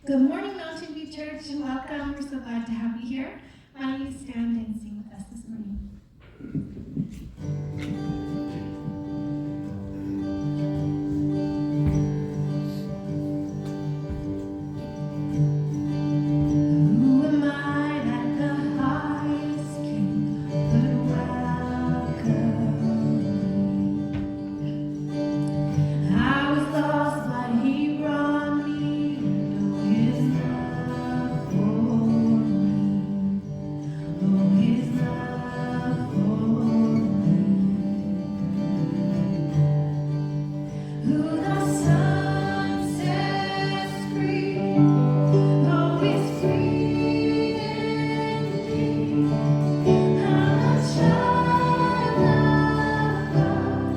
Good morning, Mountain View Church. Welcome. We're so glad to have you here. Why don't you stand and sing with us this morning? Who am I that the highest king would welcome me? I was lost, but he brought me to know his love for me. Oh, his love for me. Who the sun sets free, oh, is free indeed. I'm a child of God,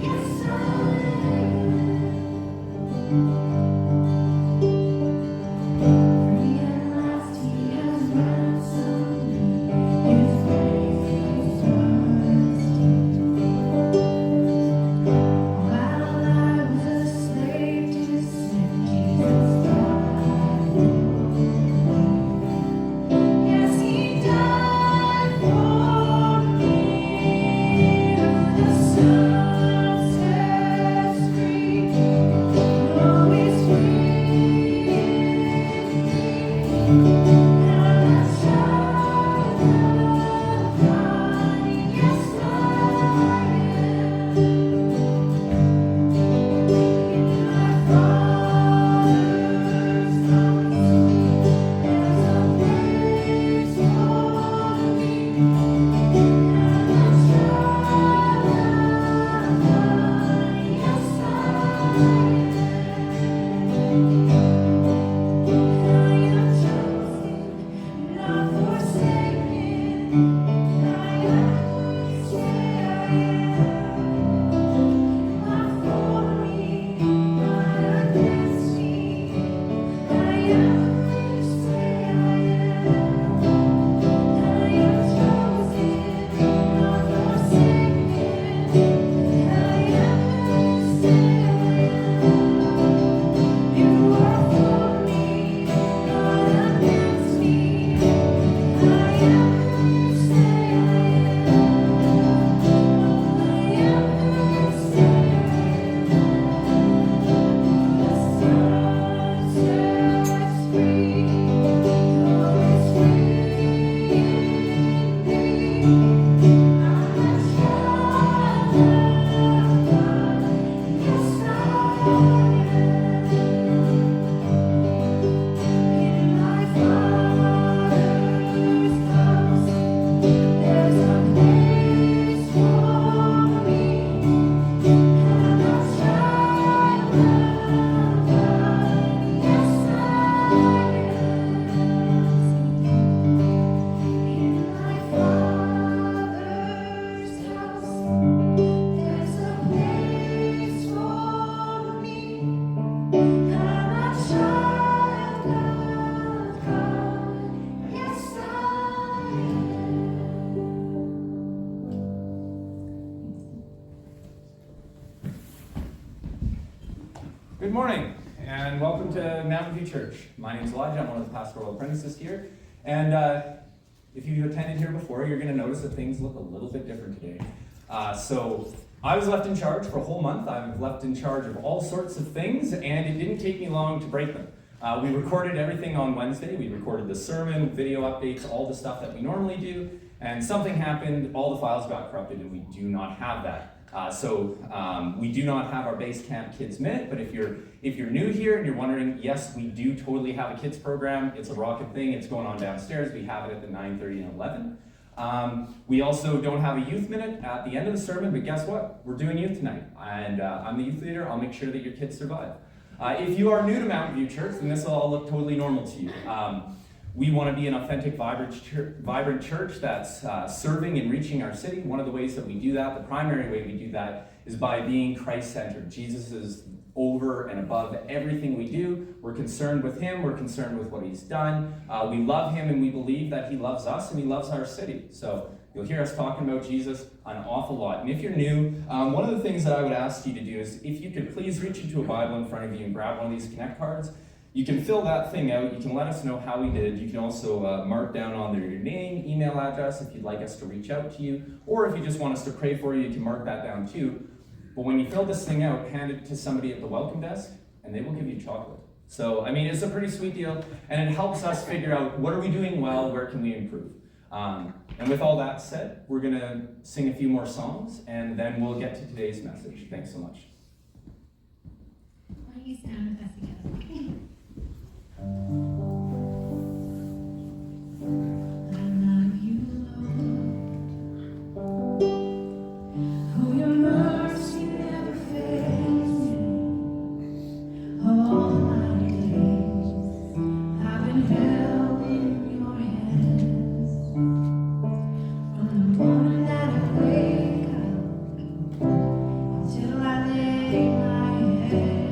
yes I am. Free at last he has ransomed me, his grace was while I was a slave to sin, Jesus died for me. Yes, he died for me. Who the Son sets free, oh, is free indeed. I'm a child of God, yes I am. In my Father's house, there's a place for me. I'm a child of God, yes I am chosen, not forsaken. I am who you say I am. Not for me, but against me. I am who you say I am. I am chosen, not forsaken. I am who you say I am. You are for me, not against me. I am who you say I am. I am who you say I am. The sun sets free, oh, is free indeed. I'm a child of God, yes I am. In my Father's house, there's a place for me. I'm a child of God, yes I am. In my Father's house, there's a place for me. I'm a child of God, yes I Good morning, and welcome to Mountain View Church. My name is Elijah. I'm one of the pastoral apprentices here. And if you attended here before, you're going to notice that things look a little bit different today. So I was left in charge for a whole month. I'm left in charge of all sorts of things, and it didn't take me long to break them. We recorded everything on Wednesday. We recorded the sermon, video updates, all the stuff that we normally do. And something happened, all the files got corrupted, and we do not have that. So we do not have our Base Camp Kids Minute, but if you're new here and you're wondering, yes, we do totally have a kids program. It's a rocket thing. It's going on downstairs. We have it at the 9:30 and 11. We also don't have a youth minute at the end of the sermon, but guess what? We're doing youth tonight, and I'm the youth leader. I'll make sure that your kids survive. If you are new to Mountain View Church, then this will all look totally normal to you. We want to be an authentic, vibrant church that's serving and reaching our city. One of the ways that we do that, the primary way we do that, is by being Christ-centered. Jesus is over and above everything we do. We're concerned with him. We're concerned with what he's done. We love him, and we believe that he loves us and he loves our city. So you'll hear us talking about Jesus an awful lot. And if you're new, one of the things that I would ask you to do is if you could please reach into a Bible in front of you and grab one of these Connect cards. You can fill that thing out. You can let us know how we did. You can also mark down on there your name, email address if you'd like us to reach out to you, or if you just want us to pray for you, you can mark that down too. But when you fill this thing out, hand it to somebody at the welcome desk, and they will give you chocolate. So, I mean, it's a pretty sweet deal, and it helps us figure out what are we doing well, where can we improve. And with all that said, we're going to sing a few more songs, and then we'll get to today's message. Thanks so much. Why don't you stand with us together? I love you, Lord. Oh, your mercy never fails me. All my days I've been held in your hands. From the moment that I wake up till I lay my head.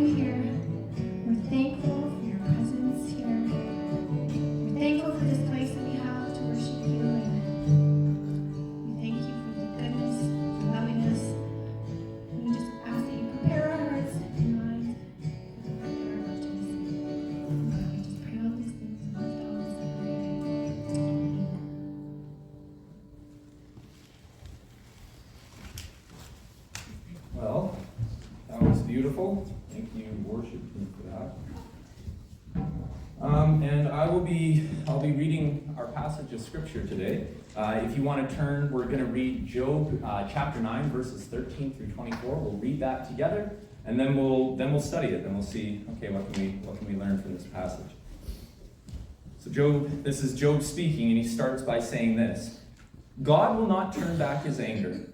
you here. We're thankful for your presence here. We're thankful for this place that we have to worship you. And we thank you for the goodness, for loving us. And we just ask that you prepare our hearts and minds for the word that you're about to receive. And God, we just pray all these things and lift all this up. Amen. Well, that was beautiful. Thank you, worship team, for that. And I'll be reading our passage of scripture today. If you want to turn, we're going to read Job chapter 9, verses 13 through 24. We'll read that together, and then we'll study it. Then we'll see, okay, what can we learn from this passage? So this is Job speaking, and he starts by saying this: God will not turn back his anger.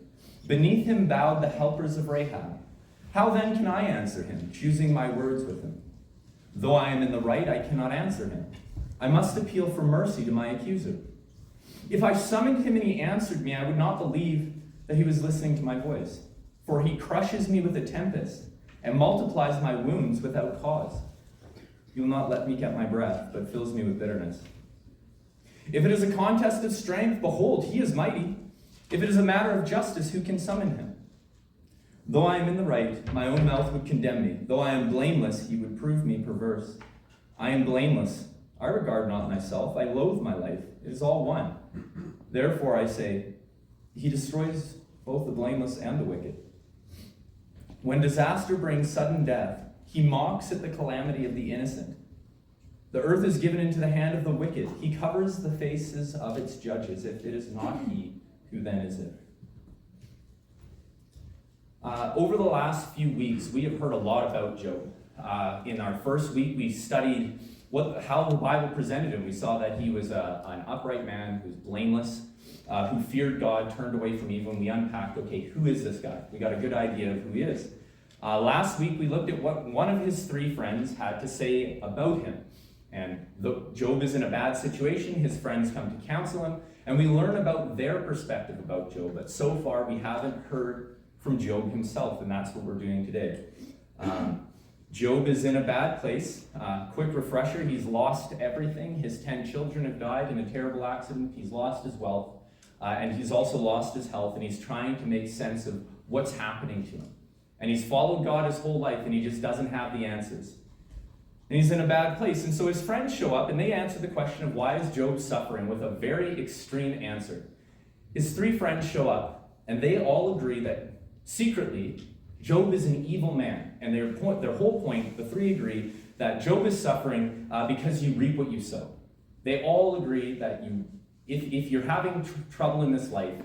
Beneath him bowed the helpers of Rahab. How then can I answer him, choosing my words with him? Though I am in the right, I cannot answer him. I must appeal for mercy to my accuser. If I summoned him and he answered me, I would not believe that he was listening to my voice. For he crushes me with a tempest and multiplies my wounds without cause. He will not let me get my breath, but fills me with bitterness. If it is a contest of strength, behold, he is mighty. If it is a matter of justice, who can summon him? Though I am in the right, my own mouth would condemn me. Though I am blameless, he would prove me perverse. I am blameless. I regard not myself. I loathe my life. It is all one. Therefore I say, he destroys both the blameless and the wicked. When disaster brings sudden death, he mocks at the calamity of the innocent. The earth is given into the hand of the wicked. He covers the faces of its judges. If it is not he, who then is it? Over the last few weeks, we have heard a lot about Job. In our first week, we studied how the Bible presented him. We saw that he was an upright man who was blameless, who feared God, turned away from evil, and we unpacked, okay, who is this guy? We got a good idea of who he is. Last week, we looked at what one of his three friends had to say about him. And Job is in a bad situation. His friends come to counsel him, and we learn about their perspective about Job. But so far, we haven't heard from Job himself, and that's what we're doing today. Job is in a bad place. Quick refresher, he's lost everything. His 10 children have died in a terrible accident. He's lost his wealth, and he's also lost his health, and he's trying to make sense of what's happening to him. And he's followed God his whole life, and he just doesn't have the answers. And he's in a bad place. And so his friends show up, and they answer the question of why is Job suffering with a very extreme answer. His three friends show up, and they all agree that secretly, Job is an evil man. And their whole point, the three agree, that Job is suffering because you reap what you sow. They all agree that if you're having trouble in this life,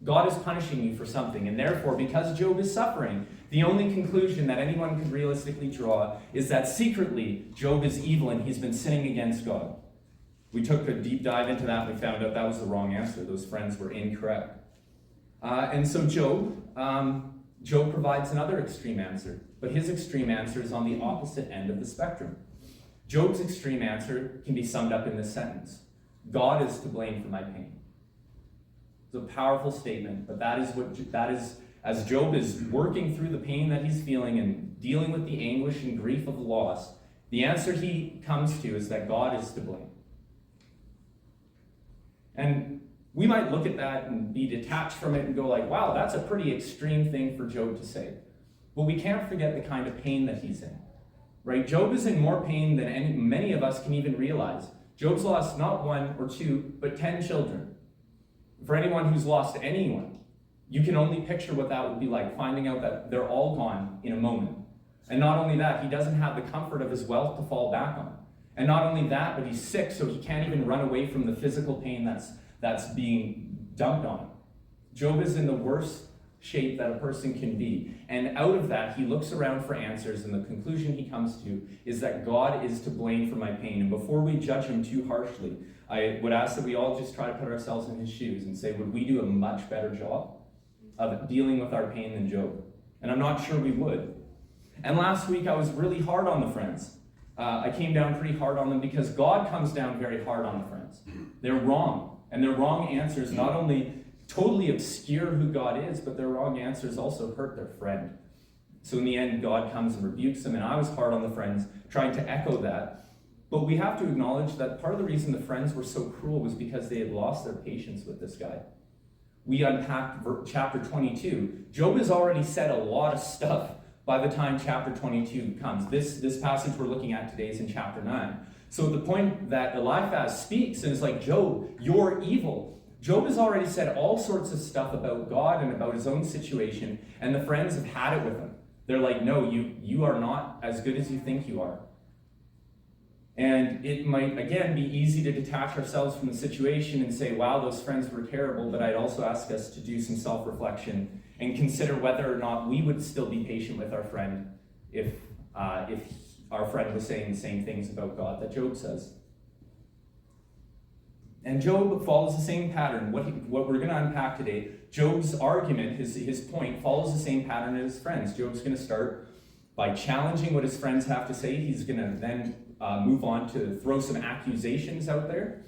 God is punishing you for something. And therefore, because Job is suffering, the only conclusion that anyone could realistically draw is that secretly, Job is evil and he's been sinning against God. We took a deep dive into that and we found out that was the wrong answer. Those friends were incorrect. And so Job provides another extreme answer, but his extreme answer is on the opposite end of the spectrum. Job's extreme answer can be summed up in this sentence: God is to blame for my pain. It's a powerful statement, but that is as Job is working through the pain that he's feeling and dealing with the anguish and grief of loss, the answer he comes to is that God is to blame. And we might look at that and be detached from it and go like, wow, that's a pretty extreme thing for Job to say. But we can't forget the kind of pain that he's in, right? Job is in more pain than many of us can even realize. Job's lost not one or two, but 10 children. For anyone who's lost anyone, you can only picture what that would be like, finding out that they're all gone in a moment. And not only that, he doesn't have the comfort of his wealth to fall back on. And not only that, but he's sick, so he can't even run away from the physical pain that's being dumped on him. Job is in the worst shape that a person can be. And out of that, he looks around for answers, and the conclusion he comes to is that God is to blame for my pain. And before we judge him too harshly, I would ask that we all just try to put ourselves in his shoes and say, would we do a much better job of dealing with our pain than Job? And I'm not sure we would. And last week, I was really hard on the friends. I came down pretty hard on them because God comes down very hard on the friends. They're wrong. And their wrong answers not only totally obscure who God is, but their wrong answers also hurt their friend. So in the end, God comes and rebukes him, and I was hard on the friends, trying to echo that. But we have to acknowledge that part of the reason the friends were so cruel was because they had lost their patience with this guy. We unpacked chapter 22. Job has already said a lot of stuff by the time chapter 22 comes. This passage we're looking at today is in chapter 9. So at the point that Eliphaz speaks and is like, Job, you're evil. Job has already said all sorts of stuff about God and about his own situation, and the friends have had it with him. They're like, no, you are not as good as you think you are. And it might, again, be easy to detach ourselves from the situation and say, wow, those friends were terrible, but I'd also ask us to do some self-reflection and consider whether or not we would still be patient with our friend if our friend was saying the same things about God that Job says. And Job follows the same pattern. What we're going to unpack today, Job's argument, his point, follows the same pattern as his friends. Job's going to start by challenging what his friends have to say. He's going to then move on to throw some accusations out there.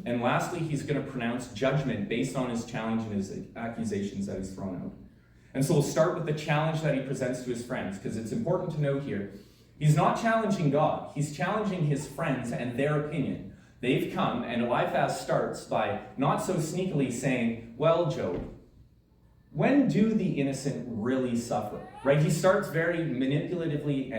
And lastly, he's going to pronounce judgment based on his challenge and his accusations that he's thrown out. And so we'll start with the challenge that he presents to his friends, because it's important to note here, he's not challenging God. He's challenging his friends and their opinion. They've come, and Eliphaz starts by not so sneakily saying, well, Job, when do the innocent really suffer? Right? He starts very manipulatively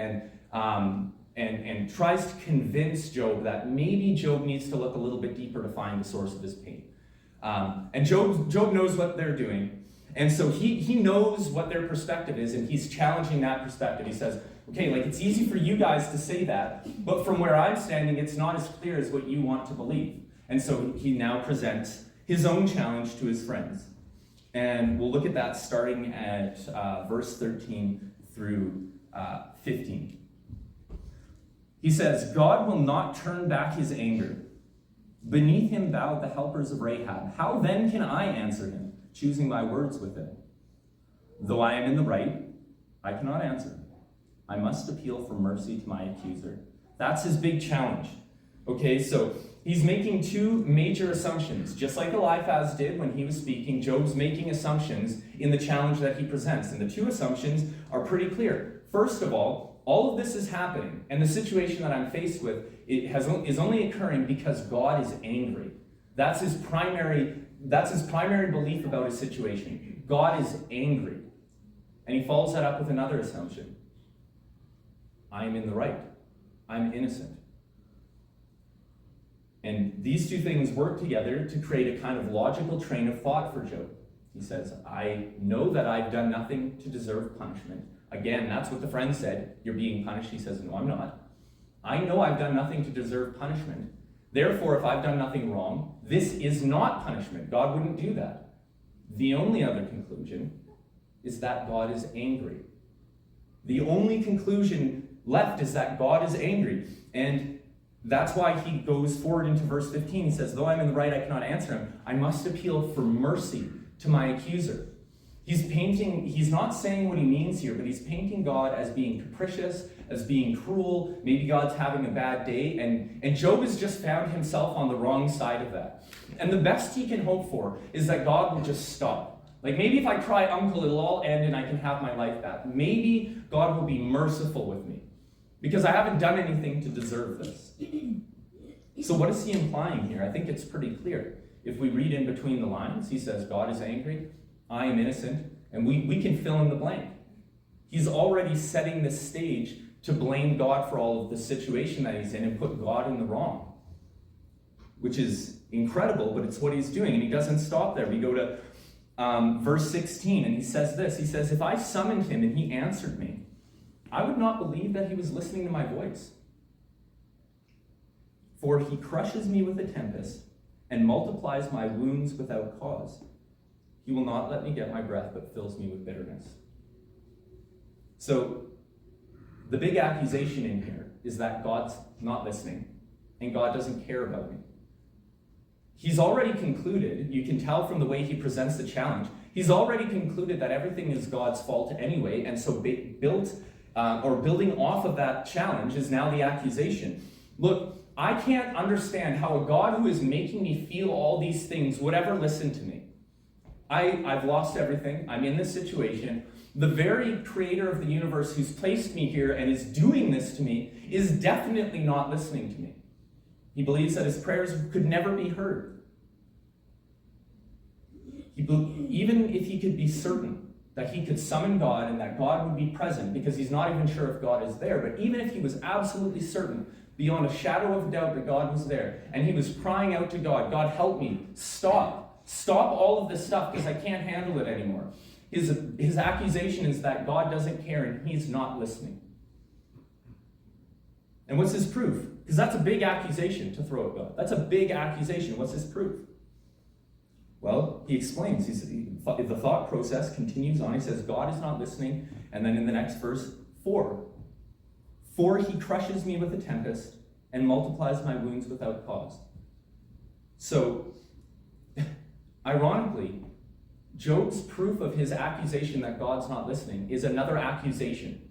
and tries to convince Job that maybe Job needs to look a little bit deeper to find the source of his pain. And Job knows what they're doing. And so he knows what their perspective is, and he's challenging that perspective. He says, okay, like it's easy for you guys to say that, but from where I'm standing, it's not as clear as what you want to believe. And so he now presents his own challenge to his friends. And we'll look at that starting at verse 13 through 15. He says, God will not turn back his anger. Beneath him bowed the helpers of Rahab. How then can I answer him, choosing my words with him? Though I am in the right, I cannot answer him. I must appeal for mercy to my accuser. That's his big challenge. Okay, so he's making two major assumptions. Just like Eliphaz did when he was speaking, Job's making assumptions in the challenge that he presents. And the two assumptions are pretty clear. First of all of this is happening, and the situation that I'm faced with is only occurring because God is angry. That's his primary belief about his situation. God is angry. And he follows that up with another assumption. I am in the right. I'm innocent. And these two things work together to create a kind of logical train of thought for Job. He says, I know that I've done nothing to deserve punishment. Again, that's what the friend said. You're being punished. He says, no, I'm not. I know I've done nothing to deserve punishment. Therefore, if I've done nothing wrong, this is not punishment. God wouldn't do that. The only other conclusion is that God is angry. The only conclusion left is that God is angry. And that's why he goes forward into verse 15. He says, though I'm in the right, I cannot answer him. I must appeal for mercy to my accuser. He's not saying what he means here, but he's painting God as being capricious, as being cruel. Maybe God's having a bad day. And Job has just found himself on the wrong side of that. And the best he can hope for is that God will just stop. Like maybe if I cry uncle, it'll all end and I can have my life back. Maybe God will be merciful with me because I haven't done anything to deserve this. So what is he implying here? I think it's pretty clear. If we read in between the lines, he says, God is angry, I am innocent, and we can fill in the blank. He's already setting the stage to blame God for all of the situation that he's in and put God in the wrong, which is incredible, but it's what he's doing, and he doesn't stop there. We go to verse 16, and he says this. He says, if I summoned him and he answered me, I would not believe that he was listening to my voice. For he crushes me with a tempest and multiplies my wounds without cause. He will not let me get my breath, but fills me with bitterness. So the big accusation in here is that God's not listening and God doesn't care about me. He's already concluded, you can tell from the way he presents the challenge, he's already concluded that everything is God's fault anyway, and so building off of that challenge is now the accusation. Look, I can't understand how a God who is making me feel all these things would ever listen to me. I've lost everything. I'm in this situation. The very creator of the universe who's placed me here and is doing this to me is definitely not listening to me. He believes that his prayers could never be heard. Even if he could be certain that he could summon God and that God would be present, because he's not even sure if God is there, but even if he was absolutely certain, beyond a shadow of doubt, that God was there, and he was crying out to God, God, help me, stop all of this stuff because I can't handle it anymore. His accusation is that God doesn't care and he's not listening. And what's his proof? Because that's a big accusation to throw at God. That's a big accusation. What's his proof? Well, he explains. The thought process continues on. He says, God is not listening. And then in the next verse, for he crushes me with a tempest and multiplies my wounds without cause. So, ironically, Job's proof of his accusation that God's not listening is another accusation.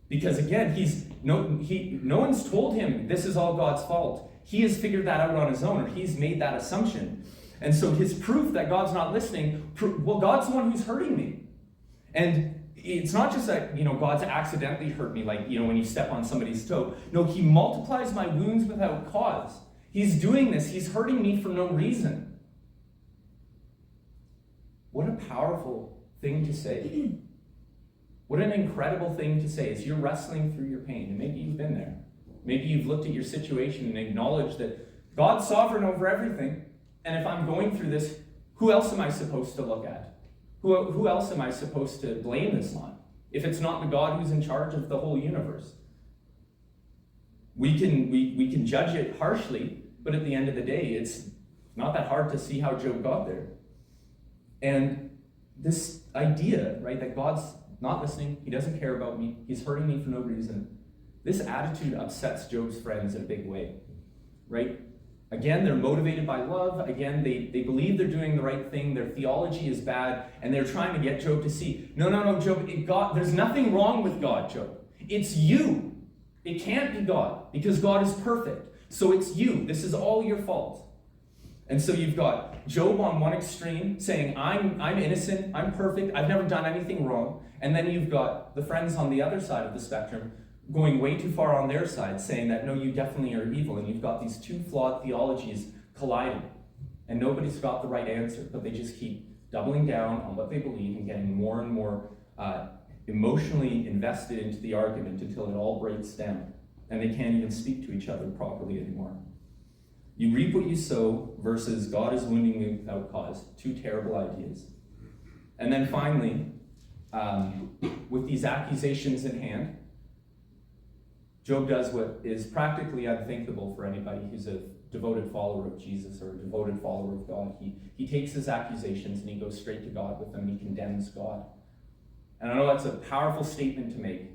Because again, no one's told him this is all God's fault. He has figured that out on his own, or he's made that assumption. And so his proof that God's not listening, well, God's the one who's hurting me. And it's not just that, God's accidentally hurt me, like, when you step on somebody's toe. No, he multiplies my wounds without cause. He's doing this. He's hurting me for no reason. What a powerful thing to say. What an incredible thing to say as you're wrestling through your pain. And maybe you've been there. Maybe you've looked at your situation and acknowledged that God's sovereign over everything. And if I'm going through this, who else am I supposed to look at? Who else am I supposed to blame this on? If it's not the God who's in charge of the whole universe. We can judge it harshly, but at the end of the day, it's not that hard to see how Job got there. And this idea, right, that God's not listening, he doesn't care about me, he's hurting me for no reason, this attitude upsets Job's friends in a big way, right? Again, they're motivated by love. Again, they believe they're doing the right thing. Their theology is bad, and they're trying to get Job to see, no, Job, there's nothing wrong with God, Job. It's you. It can't be God, because God is perfect. So it's you. This is all your fault. And so you've got Job on one extreme saying, I'm innocent, I'm perfect, I've never done anything wrong. And then you've got the friends on the other side of the spectrum going way too far on their side, saying that, no, you definitely are evil. And you've got these two flawed theologies colliding. And nobody's got the right answer, but they just keep doubling down on what they believe and getting more and more emotionally invested into the argument until it all breaks down. And they can't even speak to each other properly anymore. You reap what you sow versus God is wounding me without cause. Two terrible ideas. And then finally, with these accusations in hand, Job does what is practically unthinkable for anybody who's a devoted follower of Jesus or a devoted follower of God. He takes his accusations and he goes straight to God with them. He condemns God. And I know that's a powerful statement to make.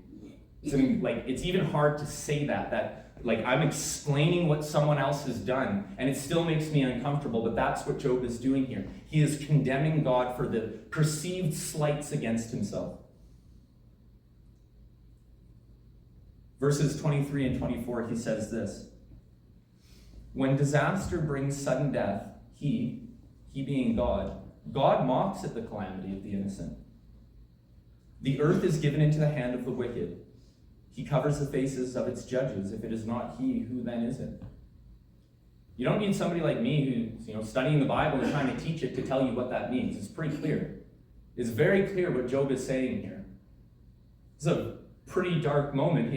It's even hard to say that I'm explaining what someone else has done, and it still makes me uncomfortable, but that's what Job is doing here. He is condemning God for the perceived slights against himself. Verses 23 and 24, he says this: when disaster brings sudden death, he being God mocks at the calamity of the innocent. The earth is given into the hand of the wicked. He covers the faces of its judges. If it is not he, who then is it? You don't need somebody like me who's studying the Bible and trying to teach it to tell you what that means. It's pretty clear. It's very clear what Job is saying here. It's a pretty dark moment.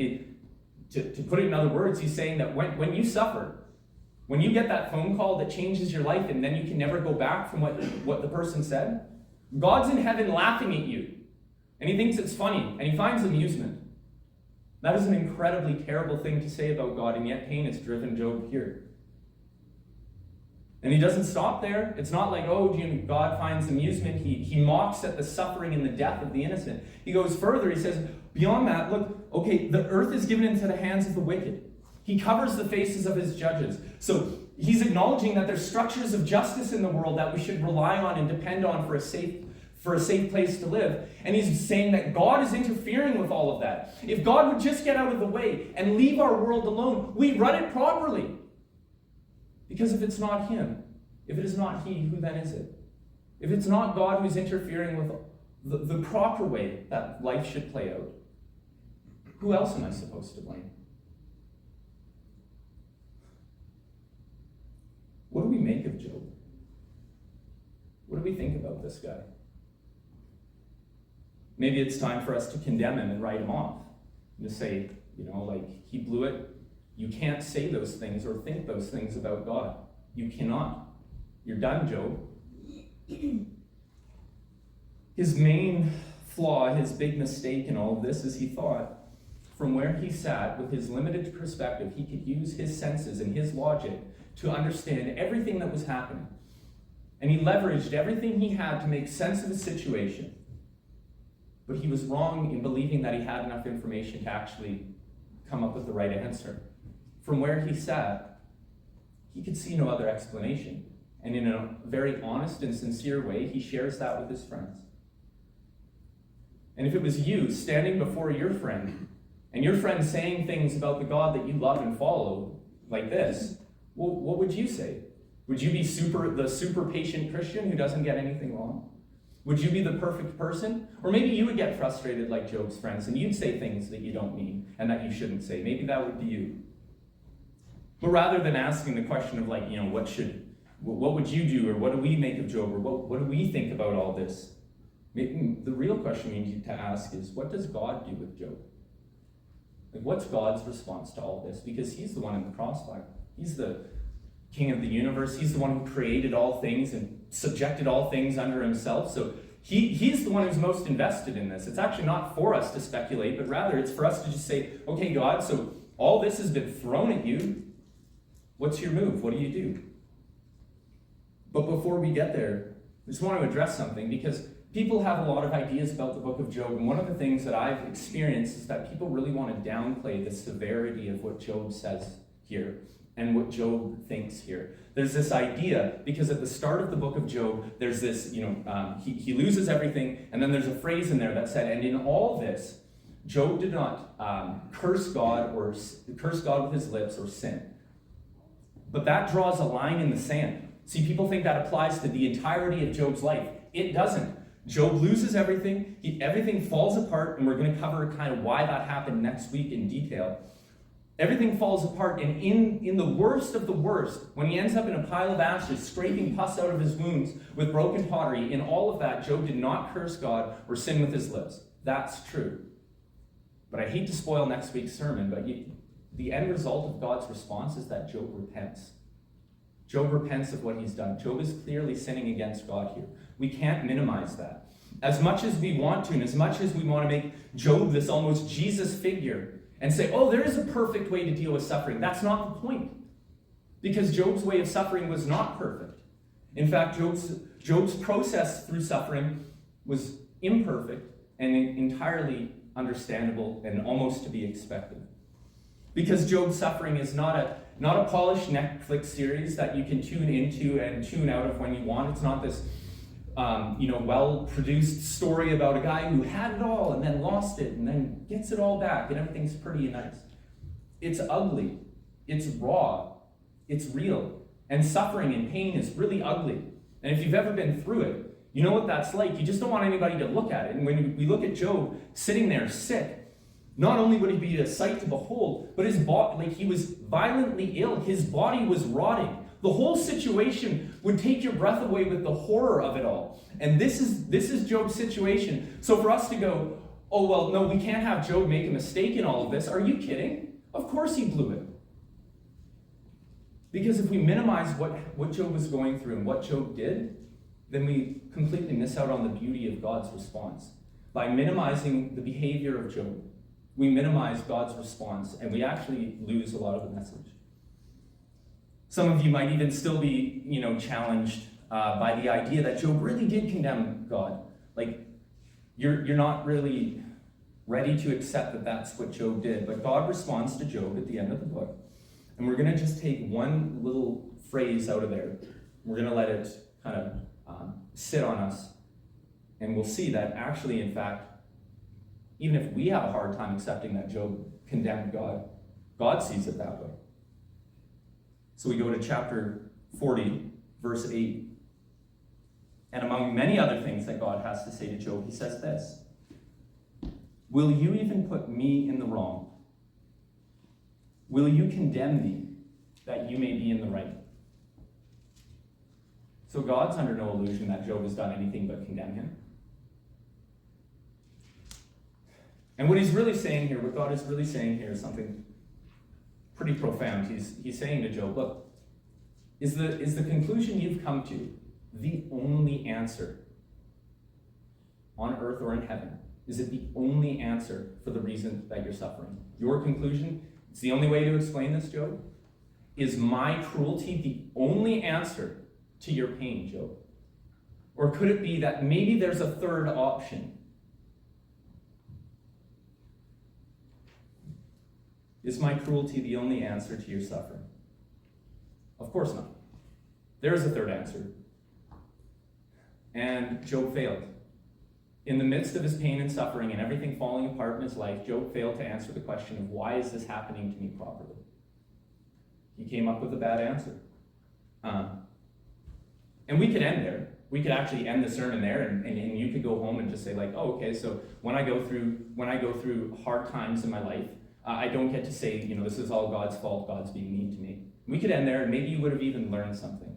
To put it in other words, he's saying that when you suffer, when you get that phone call that changes your life and then you can never go back from what the person said, God's in heaven laughing at you. And he thinks it's funny, and he finds amusement. That is an incredibly terrible thing to say about God, and yet pain has driven Job here. And he doesn't stop there. It's not like, God finds amusement. He mocks at the suffering and the death of the innocent. He goes further. He says, beyond that, look, the earth is given into the hands of the wicked. He covers the faces of his judges. So he's acknowledging that there's structures of justice in the world that we should rely on and depend on for a safe place to live. And he's saying that God is interfering with all of that. If God would just get out of the way and leave our world alone, we run it properly. Because if it's not him, if it is not he, who then is it? If it's not God who's interfering with the proper way that life should play out, who else am I supposed to blame? What do we make of Job? What do we think about this guy? Maybe it's time for us to condemn him and write him off. And to say, he blew it. You can't say those things or think those things about God. You cannot. You're done, Job. His main flaw, his big mistake in all of this is he thought from where he sat with his limited perspective, he could use his senses and his logic to understand everything that was happening. And he leveraged everything he had to make sense of the situation. But he was wrong in believing that he had enough information to actually come up with the right answer. From where he sat, he could see no other explanation. And in a very honest and sincere way, he shares that with his friends. And if it was you standing before your friend, and your friend saying things about the God that you love and follow, like this, well, what would you say? Would you be the super patient Christian who doesn't get anything wrong? Would you be the perfect person? Or maybe you would get frustrated like Job's friends, and you'd say things that you don't mean and that you shouldn't say. Maybe that would be you. But rather than asking the question of what would you do, or what do we make of Job, or what do we think about all this? Maybe the real question we need to ask is, what does God do with Job? What's God's response to all this? Because he's the one in the crossfire. He's the king of the universe. He's the one who created all things and subjected all things under himself. So he's the one who's most invested in this. It's actually not for us to speculate, but rather it's for us to just say, okay, God, so all this has been thrown at you. What's your move? What do you do? But before we get there, I just want to address something, because people have a lot of ideas about the book of Job, and one of the things that I've experienced is that people really want to downplay the severity of what Job says here and what Job thinks here. There's this idea, because at the start of the book of Job, there's this, he loses everything, and then there's a phrase in there that said, and in all this, Job did not curse God with his lips or sin. But that draws a line in the sand. See, people think that applies to the entirety of Job's life. It doesn't. Job loses everything. Everything falls apart, and we're going to cover kind of why that happened next week in detail. Everything falls apart, and in the worst of the worst, when he ends up in a pile of ashes, scraping pus out of his wounds with broken pottery, in all of that, Job did not curse God or sin with his lips. That's true. But I hate to spoil next week's sermon, but the end result of God's response is that Job repents. Job repents of what he's done. Job is clearly sinning against God here. We can't minimize that. As much as we want to, and as much as we want to make Job this almost Jesus figure, and say, oh, there is a perfect way to deal with suffering. That's not the point. Because Job's way of suffering was not perfect. In fact, Job's process through suffering was imperfect and entirely understandable and almost to be expected. Because Job's suffering is not a polished Netflix series that you can tune into and tune out of when you want. It's not this well-produced story about a guy who had it all and then lost it and then gets it all back and everything's pretty and nice. It's ugly. It's raw. It's real. And suffering and pain is really ugly. And if you've ever been through it, you know what that's like. You just don't want anybody to look at it. And when we look at Job sitting there sick, not only would he be a sight to behold, but his body, he was violently ill. His body was rotting. The whole situation would take your breath away with the horror of it all. And this is Job's situation. So for us to go, oh, well, no, we can't have Job make a mistake in all of this. Are you kidding? Of course he blew it. Because if we minimize what Job was going through and what Job did, then we completely miss out on the beauty of God's response. By minimizing the behavior of Job, we minimize God's response, and we actually lose a lot of the message. Some of you might even still be, challenged by the idea that Job really did condemn God. Like, you're not really ready to accept that that's what Job did. But God responds to Job at the end of the book. And we're going to just take one little phrase out of there. We're going to let it kind of sit on us. And we'll see that actually, in fact, even if we have a hard time accepting that Job condemned God, God sees it that way. So we go to chapter 40, verse 8. And among many other things that God has to say to Job, he says this: will you even put me in the wrong? Will you condemn me that you may be in the right? So God's under no illusion that Job has done anything but condemn him. And what he's really saying here, what God is really saying here, is something pretty profound. He's saying to Job, look, is the conclusion you've come to the only answer on earth or in heaven? Is it the only answer for the reason that you're suffering? Your conclusion, it's the only way to explain this, Job? Is my cruelty the only answer to your pain, Job? Or could it be that maybe there's a third option? Is my cruelty the only answer to your suffering? Of course not. There is a third answer. And Job failed. In the midst of his pain and suffering and everything falling apart in his life, Job failed to answer the question of, why is this happening to me properly? He came up with a bad answer. And we could end there. We could actually end the sermon there, and you could go home and just say, like, oh, okay, so when I go through hard times in my life, I don't get to say, this is all God's fault, God's being mean to me. We could end there, and maybe you would have even learned something.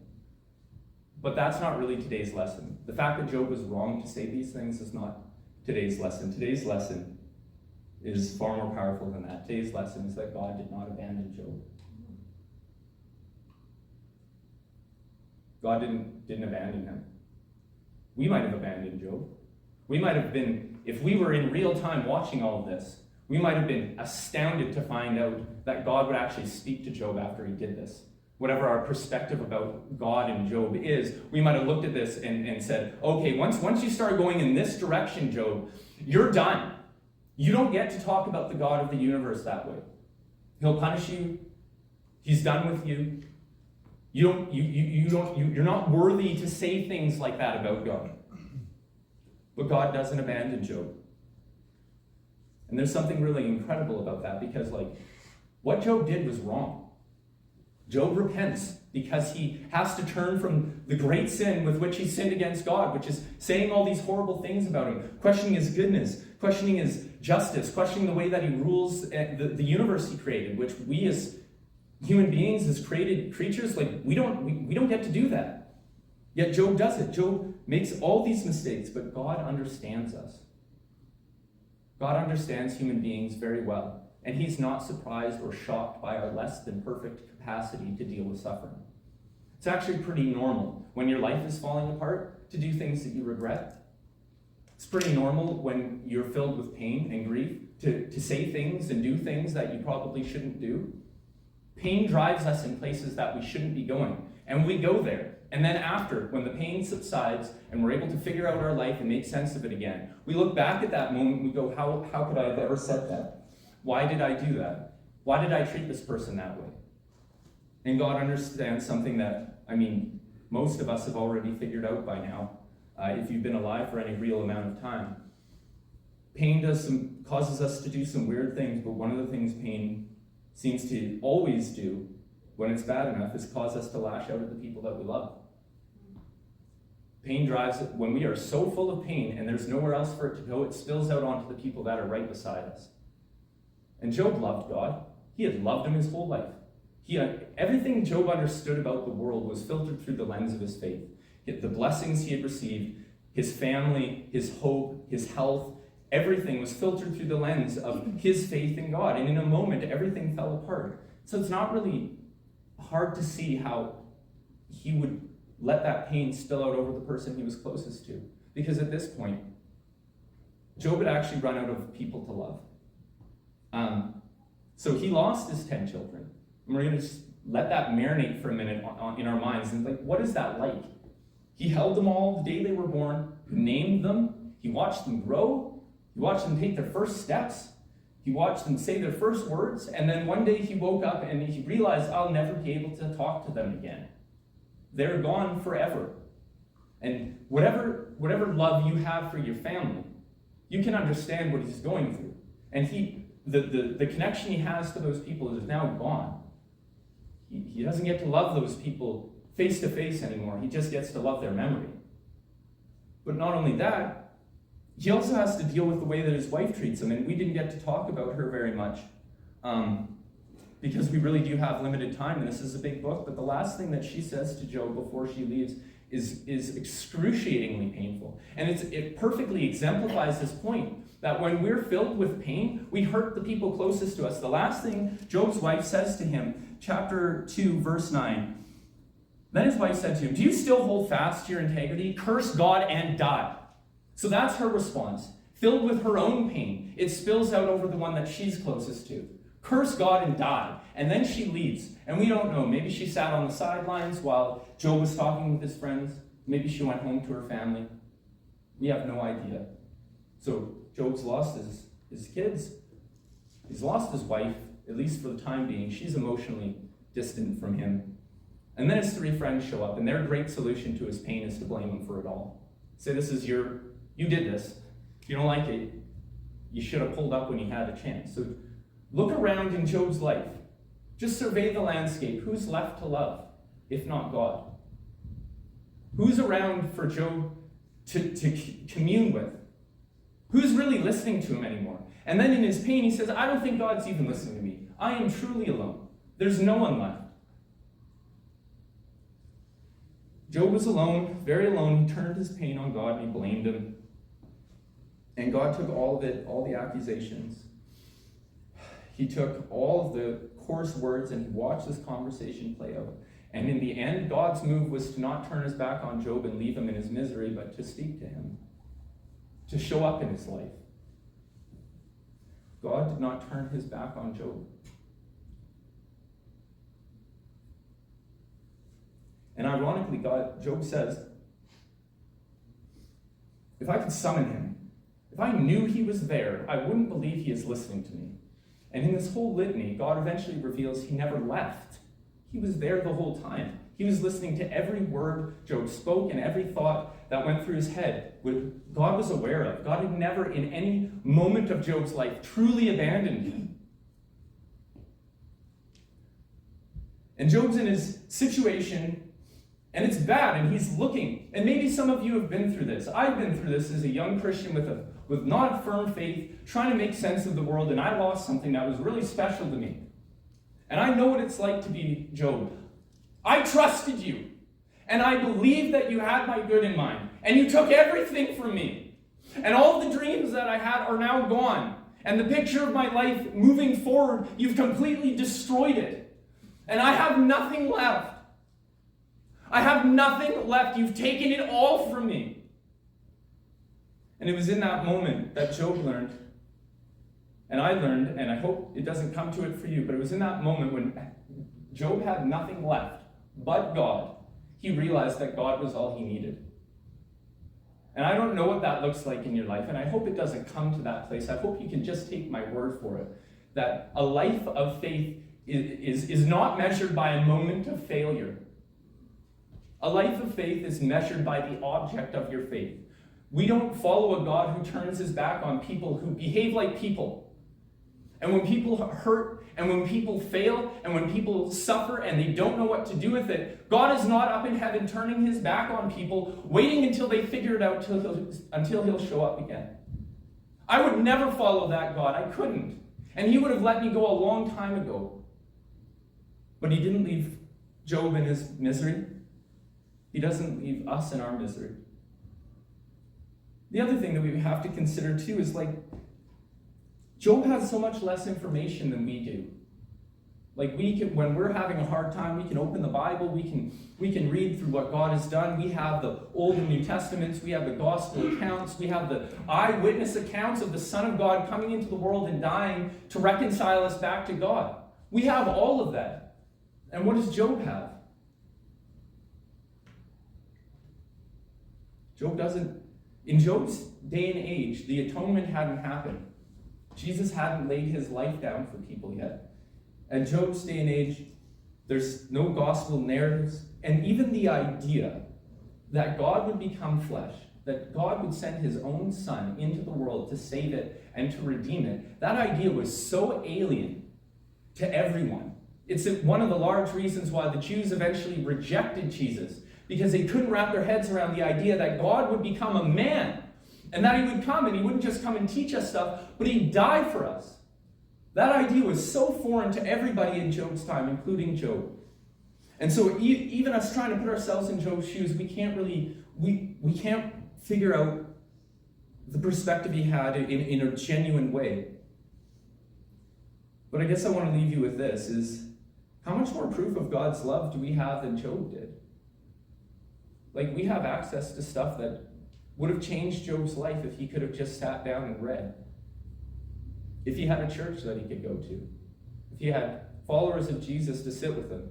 But that's not really today's lesson. The fact that Job was wrong to say these things is not today's lesson. Today's lesson is far more powerful than that. Today's lesson is that God did not abandon Job. God didn't abandon him. We might have abandoned Job. We might have been, if we were in real time watching all of this, we might have been astounded to find out that God would actually speak to Job after he did this. Whatever our perspective about God and Job is, we might have looked at this and said, okay, once you start going in this direction, Job, you're done. You don't get to talk about the God of the universe that way. He'll punish you. He's done with you. You're not worthy to say things like that about God. But God doesn't abandon Job. And there's something really incredible about that, because what Job did was wrong. Job repents because he has to turn from the great sin with which he sinned against God, which is saying all these horrible things about him, questioning his goodness, questioning his justice, questioning the way that he rules the universe he created, which we as human beings, as created creatures, we don't get to do that. Yet Job does it. Job makes all these mistakes, but God understands us. God understands human beings very well, and he's not surprised or shocked by our less than perfect capacity to deal with suffering. It's actually pretty normal when your life is falling apart to do things that you regret. It's pretty normal when you're filled with pain and grief to say things and do things that you probably shouldn't do. Pain drives us in places that we shouldn't be going, and we go there. And then after, when the pain subsides and we're able to figure out our life and make sense of it again, we look back at that moment and we go, how could I have ever said that? Why did I do that? Why did I treat this person that way? And God understands something that, most of us have already figured out by now, if you've been alive for any real amount of time. Pain causes us to do some weird things, but one of the things pain seems to always do when it's bad enough is cause us to lash out at the people that we love. Pain drives, when we are so full of pain and there's nowhere else for it to go, it spills out onto the people that are right beside us. And Job loved God. He had loved him his whole life. Everything Job understood about the world was filtered through the lens of his faith. The blessings he had received, his family, his hope, his health, everything was filtered through the lens of his faith in God. And in a moment, everything fell apart. So it's not really hard to see how he would let that pain spill out over the person he was closest to. Because at this point, Job had actually run out of people to love. So he lost his 10 children. And we're going to just let that marinate for a minute in our minds. And what is that like? He held them all the day they were born, named them, he watched them grow, he watched them take their first steps, he watched them say their first words, and then one day he woke up and he realized, I'll never be able to talk to them again. They're gone forever. And whatever love you have for your family, you can understand what he's going through. And the connection he has to those people is now gone. He doesn't get to love those people face to face anymore. He just gets to love their memory. But not only that, he also has to deal with the way that his wife treats him. And we didn't get to talk about her very much because we really do have limited time, and this is a big book. But the last thing that she says to Job before she leaves is excruciatingly painful. And it perfectly exemplifies this point, that when we're filled with pain, we hurt the people closest to us. The last thing Job's wife says to him, chapter 2, verse 9, then his wife said to him, "Do you still hold fast to your integrity? Curse God and die." So that's her response. Filled with her own pain, it spills out over the one that she's closest to. Curse God and die. And then she leaves. And we don't know. Maybe she sat on the sidelines while Job was talking with his friends. Maybe she went home to her family. We have no idea. So Job's lost his kids. He's lost his wife, at least for the time being. She's emotionally distant from him. And then his 3 friends show up, and their great solution to his pain is to blame him for it all. Say, you did this. If you don't like it, you should have pulled up when you had a chance. So look around in Job's life. Just survey the landscape. Who's left to love, if not God? Who's around for Job to commune with? Who's really listening to him anymore? And then in his pain, he says, I don't think God's even listening to me. I am truly alone. There's no one left. Job was alone, very alone. He turned his pain on God and he blamed him. And God took all of it, all the accusations. He took all of the coarse words and he watched this conversation play out. And in the end, God's move was to not turn his back on Job and leave him in his misery, but to speak to him, to show up in his life. God did not turn his back on Job. And ironically, Job says, if I could summon him, if I knew he was there, I wouldn't believe he is listening to me. And in this whole litany, God eventually reveals he never left. He was there the whole time. He was listening to every word Job spoke and every thought that went through his head. God was aware of. God had never in any moment of Job's life truly abandoned him. And Job's in his situation, and it's bad, and he's looking. And maybe some of you have been through this. I've been through this as a young Christian with not a firm faith, trying to make sense of the world, and I lost something that was really special to me. And I know what it's like to be Job. I trusted you, and I believed that you had my good in mind, and you took everything from me. And all the dreams that I had are now gone. And the picture of my life moving forward, you've completely destroyed it. And I have nothing left. I have nothing left. You've taken it all from me. And it was in that moment that Job learned, and I learned, and I hope it doesn't come to it for you, but it was in that moment when Job had nothing left but God. He realized that God was all he needed. And I don't know what that looks like in your life, and I hope it doesn't come to that place. I hope you can just take my word for it, that a life of faith is not measured by a moment of failure. A life of faith is measured by the object of your faith. We don't follow a God who turns his back on people who behave like people. And when people hurt, and when people fail, and when people suffer and they don't know what to do with it, God is not up in heaven turning his back on people, waiting until they figure it out until he'll show up again. I would never follow that God. I couldn't. And he would have let me go a long time ago. But he didn't leave Job in his misery. He doesn't leave us in our misery. The other thing that we have to consider too is Job has so much less information than we do. When we're having a hard time, we can open the Bible, we can read through what God has done. We have the Old and New Testaments, we have the gospel accounts, we have the eyewitness accounts of the Son of God coming into the world and dying to reconcile us back to God. We have all of that. And what does Job have? Job doesn't. In Job's day and age, the atonement hadn't happened. Jesus hadn't laid his life down for people yet. At Job's day and age, there's no gospel narratives, and even the idea that God would become flesh, that God would send his own son into the world to save it and to redeem it, that idea was so alien to everyone. It's one of the large reasons why the Jews eventually rejected Jesus, because they couldn't wrap their heads around the idea that God would become a man, and that he would come and he wouldn't just come and teach us stuff, but he'd die for us. That idea was so foreign to everybody in Job's time, including Job. And so even us trying to put ourselves in Job's shoes, we can't figure out the perspective he had in a genuine way. But I guess I want to leave you with this, is how much more proof of God's love do we have than Job did? Like, we have access to stuff that would have changed Job's life if he could have just sat down and read. If he had a church that he could go to. If he had followers of Jesus to sit with him.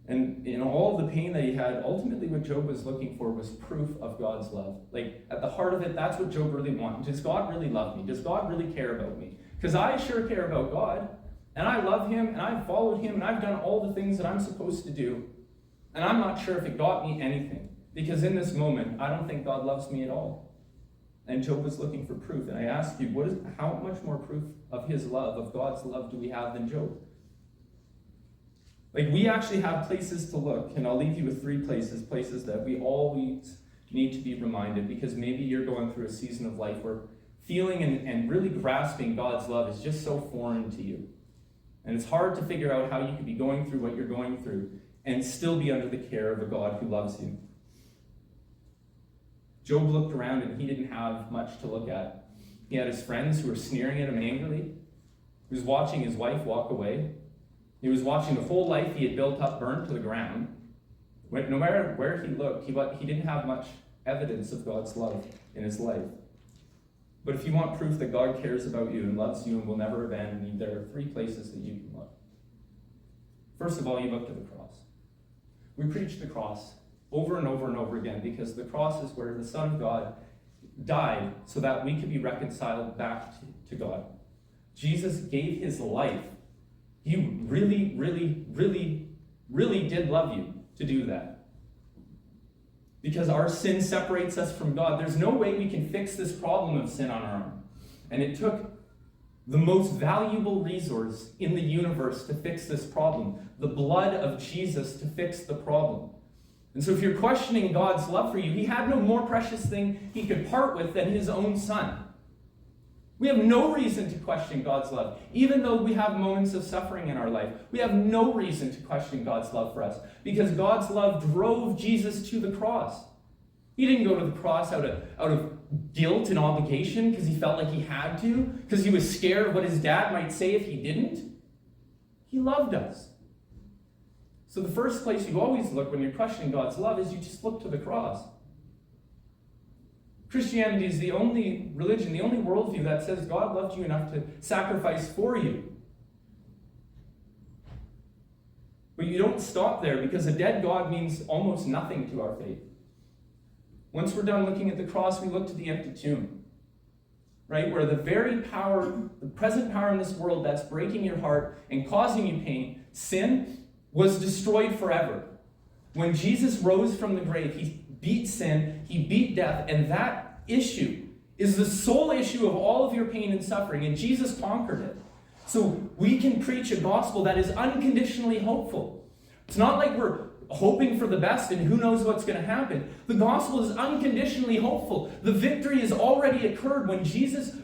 And in all the pain that he had, ultimately what Job was looking for was proof of God's love. Like, at the heart of it, that's what Job really wanted. Does God really love me? Does God really care about me? Because I sure care about God, and I love him, and I've followed him, and I've done all the things that I'm supposed to do. And I'm not sure if it got me anything. Because in this moment, I don't think God loves me at all. And Job was looking for proof. And I ask you, how much more proof of his love, of God's love, do we have than Job? Like, we actually have places to look, and I'll leave you with 3 places that we always need to be reminded, because maybe you're going through a season of life where feeling and really grasping God's love is just so foreign to you. And it's hard to figure out how you could be going through what you're going through and still be under the care of a God who loves you. Job looked around and he didn't have much to look at. He had his friends who were sneering at him angrily. He was watching his wife walk away. He was watching the whole life he had built up burned to the ground. No matter where he looked, he didn't have much evidence of God's love in his life. But if you want proof that God cares about you and loves you and will never abandon you, there are 3 places that you can look. First of all, you look to the cross. We preach the cross over and over and over again because the cross is where the Son of God died so that we could be reconciled back to God. Jesus gave his life. He really, really, really, really did love you to do that. Because our sin separates us from God. There's no way we can fix this problem of sin on our own. And it took the most valuable resource in the universe to fix this problem, the blood of Jesus to fix the problem. And so if you're questioning God's love for you, he had no more precious thing he could part with than his own son. We have no reason to question God's love. Even though we have moments of suffering in our life, we have no reason to question God's love for us because God's love drove Jesus to the cross. He didn't go to the cross out of guilt and obligation because he felt like he had to, because he was scared of what his dad might say if he didn't. He loved us. So the first place you always look when you're questioning God's love is you just look to the cross. Christianity is the only religion, the only worldview that says God loved you enough to sacrifice for you. But you don't stop there because a dead God means almost nothing to our faith. Once we're done looking at the cross, we look to the empty tomb. Right? Where the very power, the present power in this world that's breaking your heart and causing you pain, sin, was destroyed forever. When Jesus rose from the grave, he beat sin, he beat death, and that issue is the sole issue of all of your pain and suffering, and Jesus conquered it. So we can preach a gospel that is unconditionally hopeful. It's not like we're hoping for the best and who knows what's going to happen. The gospel is unconditionally hopeful. The victory has already occurred when Jesus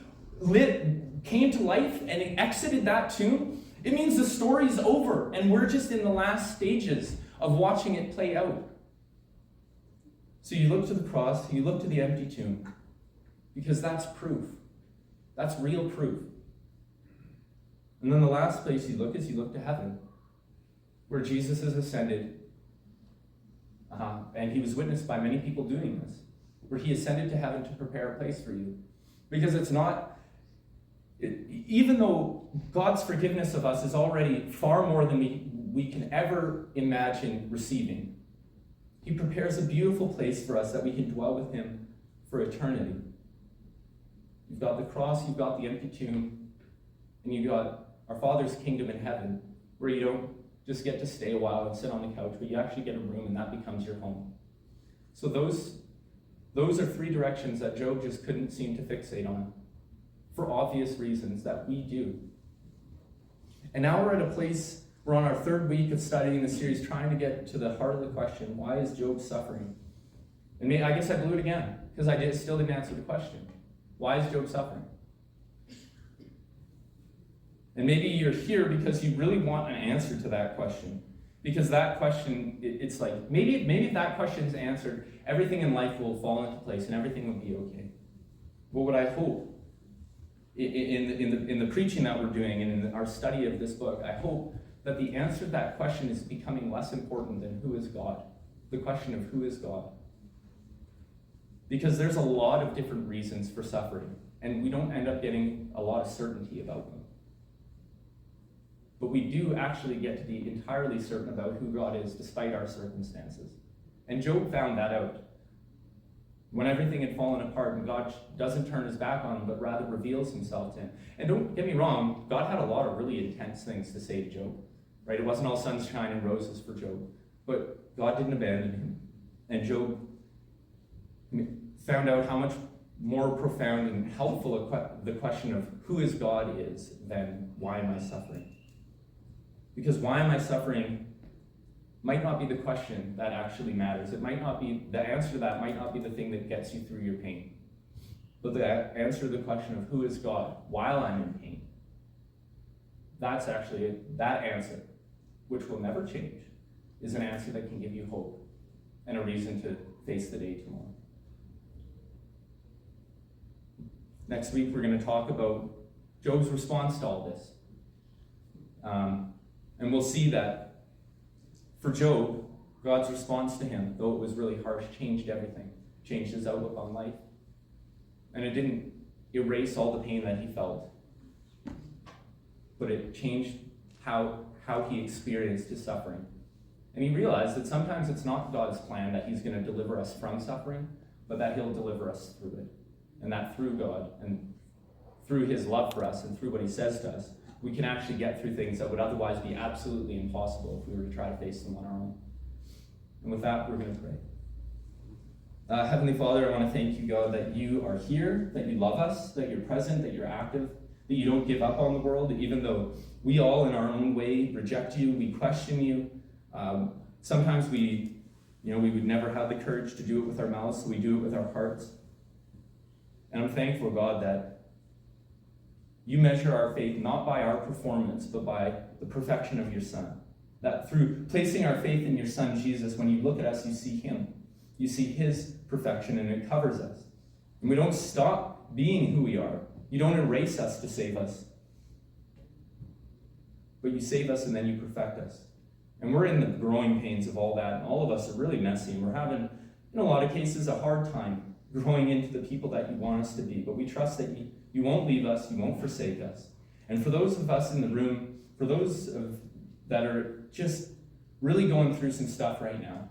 came to life and exited that tomb. It means the story's over, and we're just in the last stages of watching it play out. So you look to the cross, you look to the empty tomb, because that's proof. That's real proof. And then the last place you look is you look to heaven, where Jesus has ascended, and he was witnessed by many people doing this, where he ascended to heaven to prepare a place for you. Because even though God's forgiveness of us is already far more than we can ever imagine receiving, he prepares a beautiful place for us that we can dwell with him for eternity. You've got the cross, you've got the empty tomb, and you've got our Father's kingdom in heaven, where you don't just get to stay a while and sit on the couch, but you actually get a room and that becomes your home. So those are 3 directions that Job just couldn't seem to fixate on, for obvious reasons that we do. And now we're at a place We're on our third week of studying the series, trying to get to the heart of the question, why is Job suffering? And I guess I blew it again, because I still didn't answer the question. Why is Job suffering? And maybe you're here because you really want an answer to that question. Because that question, it's like, maybe if that question is answered, everything in life will fall into place and everything will be okay. What would I hope? In the preaching that we're doing and in our study of this book, I hope that the answer to that question is becoming less important than who is God. The question of who is God. Because there's a lot of different reasons for suffering, and we don't end up getting a lot of certainty about them. But we do actually get to be entirely certain about who God is despite our circumstances. And Job found that out. When everything had fallen apart and God doesn't turn his back on him, but rather reveals himself to him. And don't get me wrong, God had a lot of really intense things to say to Job. Right? It wasn't all sunshine and roses for Job. But God didn't abandon him. And Job found out how much more profound and helpful the question of who is God is than why am I suffering? Because why am I suffering might not be the question that actually matters. It might not be, the answer to that might not be the thing that gets you through your pain. But the answer to the question of who is God while I'm in pain, that's actually that answer, which will never change, is an answer that can give you hope and a reason to face the day tomorrow. Next week, we're going to talk about Job's response to all this. And we'll see that for Job, God's response to him, though it was really harsh, changed everything. Changed his outlook on life. And it didn't erase all the pain that he felt. But it changed how he experienced his suffering. And he realized that sometimes it's not God's plan that he's going to deliver us from suffering, but that he'll deliver us through it. And that through God and through his love for us and through what he says to us, we can actually get through things that would otherwise be absolutely impossible if we were to try to face them on our own. And with that, we're going to pray. Heavenly Father, I want to thank you, God, that you are here, that you love us, that you're present, that you're active, that you don't give up on the world, even though we all in our own way reject you, we question you. Sometimes we would never have the courage to do it with our mouths, so we do it with our hearts. And I'm thankful, God, that you measure our faith not by our performance, but by the perfection of your Son. That through placing our faith in your Son, Jesus, when you look at us, you see him. You see his perfection, and it covers us. And we don't stop being who we are. You don't erase us to save us. But you save us, and then you perfect us. And we're in the growing pains of all that, and all of us are really messy, and we're having, in a lot of cases, a hard time growing into the people that you want us to be. But we trust that you won't leave us, you won't forsake us. And for those of us in the room, for those that are just really going through some stuff right now,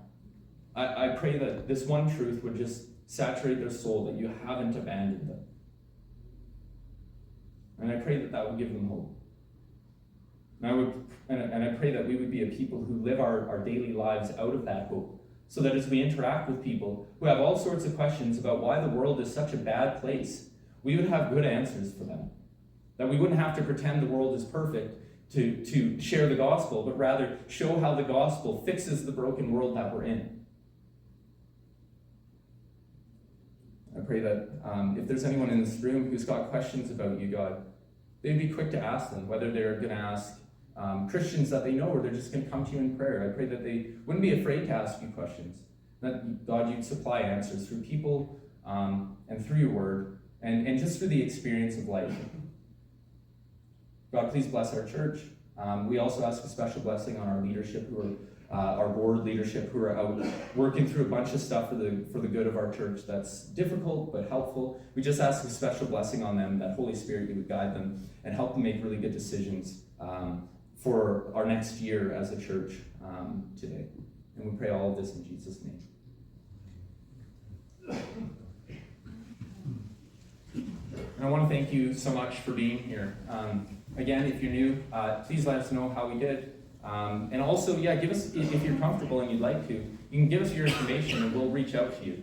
I pray that this one truth would just saturate their soul, that you haven't abandoned them. And I pray that would give them hope. And I pray that we would be a people who live our daily lives out of that hope, so that as we interact with people who have all sorts of questions about why the world is such a bad place, we would have good answers for them. That we wouldn't have to pretend the world is perfect to share the gospel, but rather show how the gospel fixes the broken world that we're in. I pray that if there's anyone in this room who's got questions about you, God, they'd be quick to ask them, whether they're going to ask Christians that they know, or they're just going to come to you in prayer. I pray that they wouldn't be afraid to ask you questions. That, God, you'd supply answers through people and through your word, and just through the experience of life. God, please bless our church. We also ask a special blessing on our leadership, our board leadership, who are out working through a bunch of stuff for the good of our church that's difficult but helpful. We just ask a special blessing on them, that Holy Spirit, you would guide them and help them make really good decisions for our next year as a church today. And we pray all of this in Jesus' name. And I want to thank you so much for being here. Again, if you're new, please let us know how we did. And also, give us, if you're comfortable and you'd like to, you can give us your information and we'll reach out to you.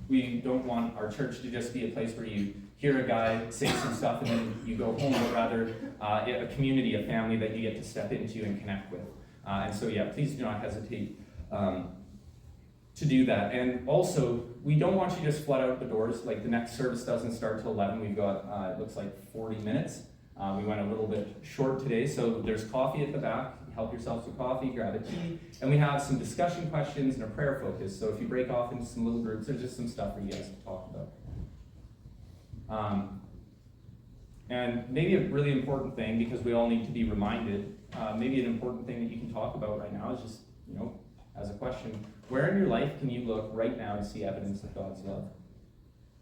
We don't want our church to just be a place where you hear hear a guy say some stuff and then you go home, but rather a community, a family that you get to step into and connect with. And so yeah, please do not hesitate to do that. And also, we don't want you to just flood out the doors. Like the next service doesn't start till 11. We've got, it looks like 40 minutes. We went a little bit short today, so there's coffee at the back. Help yourself to coffee, grab a tea. And we have some discussion questions and a prayer focus. So if you break off into some little groups, there's just some stuff for you guys to talk about. And maybe a really important thing, because we all need to be reminded, maybe an important thing that you can talk about right now is just, as a question, where in your life can you look right now to see evidence of God's love?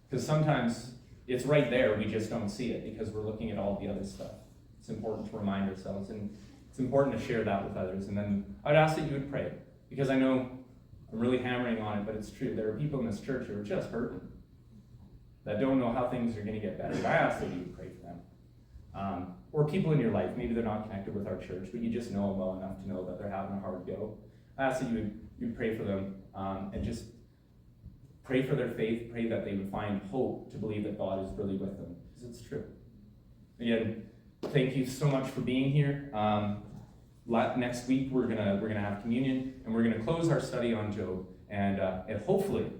Because sometimes it's right there, we just don't see it because we're looking at all the other stuff. It's important to remind ourselves, and it's important to share that with others. And then I'd ask that you would pray, because I know I'm really hammering on it, but it's true. There are people in this church who are just hurting, that don't know how things are going to get better. I ask that you would pray for them. Or people in your life, maybe they're not connected with our church, but you just know them well enough to know that they're having a hard go. I ask that you would pray for them, and just pray for their faith, pray that they would find hope to believe that God is really with them, because it's true. Again, thank you so much for being here. Next week we're gonna have communion, and we're gonna close our study on Job, and hopefully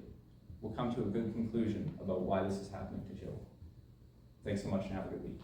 we'll come to a good conclusion about why this is happening to Job. Thanks so much, and have a good week.